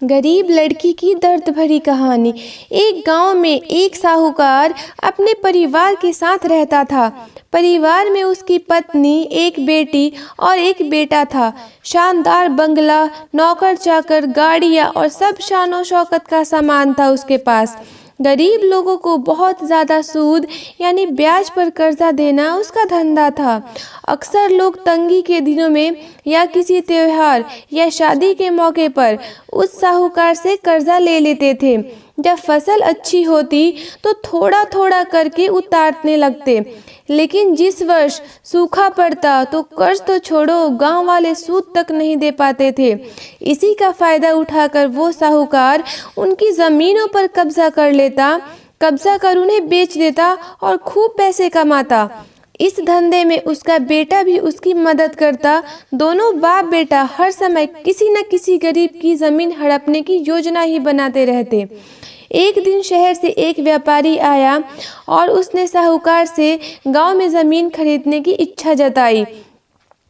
गरीब लड़की की दर्द भरी कहानी। एक गांव में एक साहूकार अपने परिवार के साथ रहता था। परिवार में उसकी पत्नी, एक बेटी और एक बेटा था। शानदार बंगला, नौकर चाकर, गाड़ियां और सब शानो शौकत का सामान था उसके पास। गरीब लोगों को बहुत ज़्यादा सूद यानी ब्याज पर कर्जा देना उसका धंधा था। अक्सर लोग तंगी के दिनों में या किसी त्योहार या शादी के मौके पर उस साहूकार से कर्जा ले लेते थे। जब फसल अच्छी होती तो थोड़ा थोड़ा करके उतारने लगते, लेकिन जिस वर्ष सूखा पड़ता तो कर्ज तो छोड़ो, गांव वाले सूद तक नहीं दे पाते थे। इसी का फायदा उठाकर वो साहूकार उनकी ज़मीनों पर कब्जा कर लेता, कब्जा कर उन्हें बेच देता और खूब पैसे कमाता। इस धंधे में उसका बेटा भी उसकी मदद करता। दोनों बाप बेटा हर समय किसी न किसी गरीब की ज़मीन हड़पने की योजना ही बनाते रहते। एक दिन शहर से एक व्यापारी आया और उसने साहूकार से गांव में ज़मीन खरीदने की इच्छा जताई।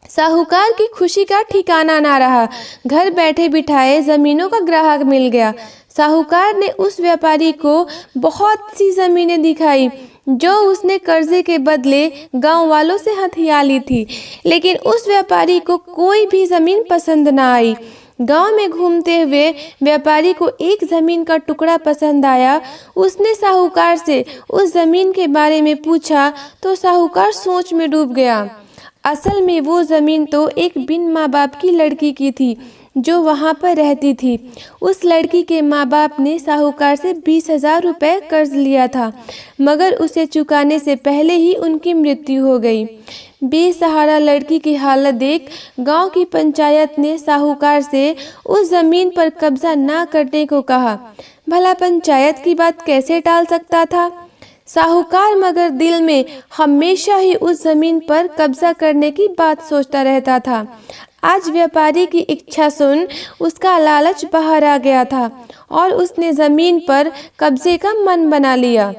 साहूकार की खुशी का ठिकाना ना रहा। घर बैठे बिठाए ज़मीनों का ग्राहक मिल गया। साहूकार ने उस व्यापारी को बहुत सी ज़मीनें दिखाई जो उसने कर्जे के बदले गांव वालों से हथिया ली थी, लेकिन उस व्यापारी को कोई भी ज़मीन पसंद ना आई। गांव में घूमते हुए व्यापारी को एक ज़मीन का टुकड़ा पसंद आया। उसने साहूकार से उस ज़मीन के बारे में पूछा तो साहूकार सोच में डूब गया। असल में वो ज़मीन तो एक बिन माँ बाप की लड़की की थी जो वहाँ पर रहती थी। उस लड़की के माँ बाप ने साहूकार से 20,000 रुपये कर्ज लिया था, मगर उसे चुकाने से पहले ही उनकी मृत्यु हो गई। बेसहारा लड़की की हालत देख गांव की पंचायत ने साहूकार से उस ज़मीन पर कब्जा ना करने को कहा। भला पंचायत की बात कैसे टाल सकता था साहूकार, मगर दिल में हमेशा ही उस ज़मीन पर कब्जा करने की बात सोचता रहता था। आज व्यापारी की इच्छा सुन उसका लालच बाहर आ गया था और उसने ज़मीन पर कब्जे का मन बना लिया।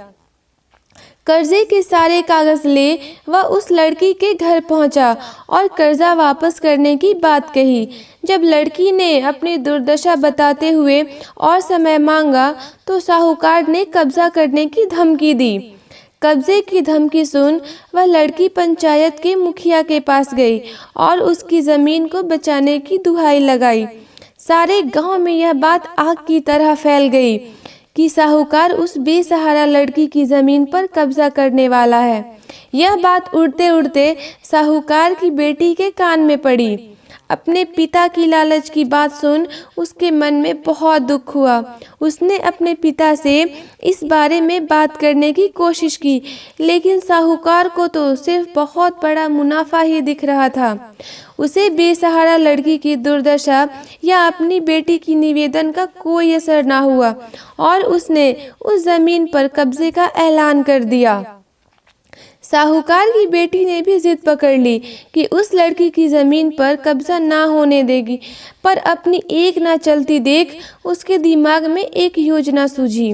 कर्जे के सारे कागज़ ले वह उस लड़की के घर पहुंचा और कर्जा वापस करने की बात कही। जब लड़की ने अपनी दुर्दशा बताते हुए और समय मांगा तो साहूकार ने कब्जा करने की धमकी दी। कब्जे की धमकी सुन वह लड़की पंचायत के मुखिया के पास गई और उसकी ज़मीन को बचाने की दुहाई लगाई। सारे गांव में यह बात आग की तरह फैल गई कि साहूकार उस बेसहारा लड़की की ज़मीन पर कब्जा करने वाला है। यह बात उड़ते उड़ते साहूकार की बेटी के कान में पड़ी। अपने पिता की लालच की बात सुन उसके मन में बहुत दुख हुआ। उसने अपने पिता से इस बारे में बात करने की कोशिश की, लेकिन साहूकार को तो सिर्फ बहुत बड़ा मुनाफा ही दिख रहा था। उसे बेसहारा लड़की की दुर्दशा या अपनी बेटी की निवेदन का कोई असर ना हुआ और उसने उस ज़मीन पर कब्जे का ऐलान कर दिया। साहूकार की बेटी ने भी जिद पकड़ ली कि उस लड़की की ज़मीन पर कब्जा ना होने देगी, पर अपनी एक ना चलती देख उसके दिमाग में एक योजना सूझी।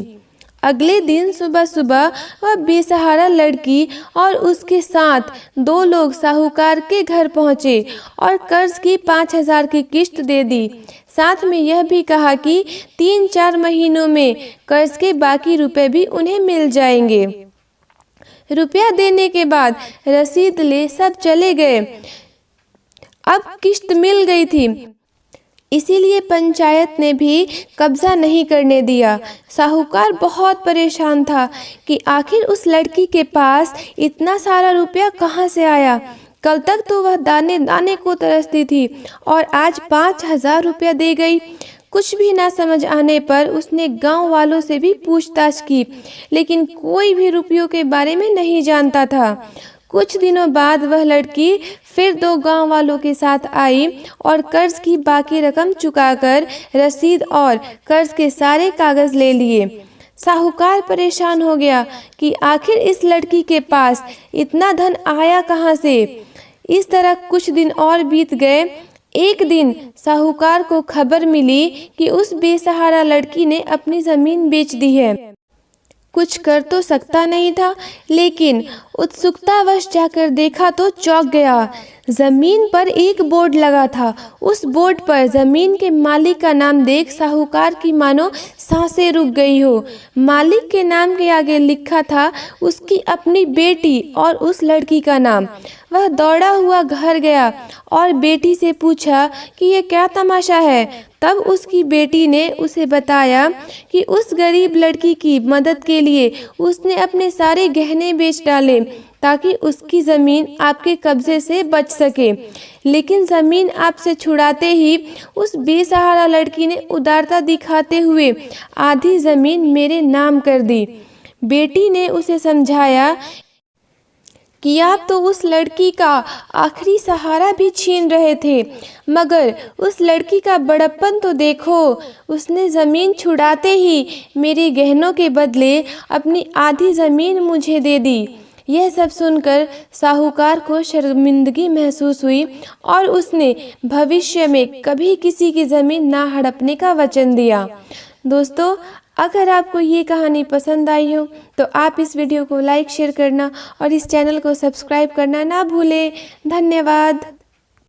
अगले दिन सुबह सुबह वह बेसहारा लड़की और उसके साथ 2 लोग साहूकार के घर पहुंचे और कर्ज की 5,000 की किश्त दे दी। साथ में यह भी कहा कि 3-4 महीनों में कर्ज के बाकी रुपए भी उन्हें मिल जाएंगे। रुपया देने के बाद रसीद ले सब चले गए। अब किश्त मिल गई थी, इसीलिए पंचायत ने भी कब्जा नहीं करने दिया। साहूकार बहुत परेशान था कि आखिर उस लड़की के पास इतना सारा रुपया कहाँ से आया। कल तक तो वह दाने दाने को तरसती थी और आज 5,000 रुपया दे गई। कुछ भी ना समझ आने पर उसने गांव वालों से भी पूछताछ की, लेकिन कोई भी रुपयों के बारे में नहीं जानता था। कुछ दिनों बाद वह लड़की फिर 2 गांव वालों के साथ आई और कर्ज की बाकी रकम चुकाकर रसीद और कर्ज के सारे कागज़ ले लिए। साहूकार परेशान हो गया कि आखिर इस लड़की के पास इतना धन आया कहाँ से। इस तरह कुछ दिन और बीत गए। एक दिन साहूकार को खबर मिली कि उस बेसहारा लड़की ने अपनी ज़मीन बेच दी है। कुछ कर तो सकता नहीं था, लेकिन उत्सुकतावश जाकर देखा तो चौंक गया। जमीन पर एक बोर्ड लगा था। उस बोर्ड पर जमीन के मालिक का नाम देख साहूकार की मानो सांसें रुक गई हो। मालिक के नाम के आगे लिखा था उसकी अपनी बेटी और उस लड़की का नाम। वह दौड़ा हुआ घर गया और बेटी से पूछा कि ये क्या तमाशा है। तब उसकी बेटी ने उसे बताया कि उस गरीब लड़की की मदद के लिए उसने अपने सारे गहने बेच डाले ताकि उसकी ज़मीन आपके कब्ज़े से बच सके। लेकिन ज़मीन आपसे छुड़ाते ही उस बेसहारा लड़की ने उदारता दिखाते हुए आधी ज़मीन मेरे नाम कर दी। बेटी ने उसे समझाया कि आप तो उस लड़की का आखिरी सहारा भी छीन रहे थे, मगर उस लड़की का बड़प्पन तो देखो। उसने ज़मीन छुड़ाते ही मेरे गहनों के बदले अपनी आधी ज़मीन मुझे दे दी। यह सब सुनकर साहूकार को शर्मिंदगी महसूस हुई और उसने भविष्य में कभी किसी की ज़मीन ना हड़पने का वचन दिया। दोस्तों, अगर आपको ये कहानी पसंद आई हो तो आप इस वीडियो को लाइक शेयर करना और इस चैनल को सब्सक्राइब करना ना भूलें। धन्यवाद।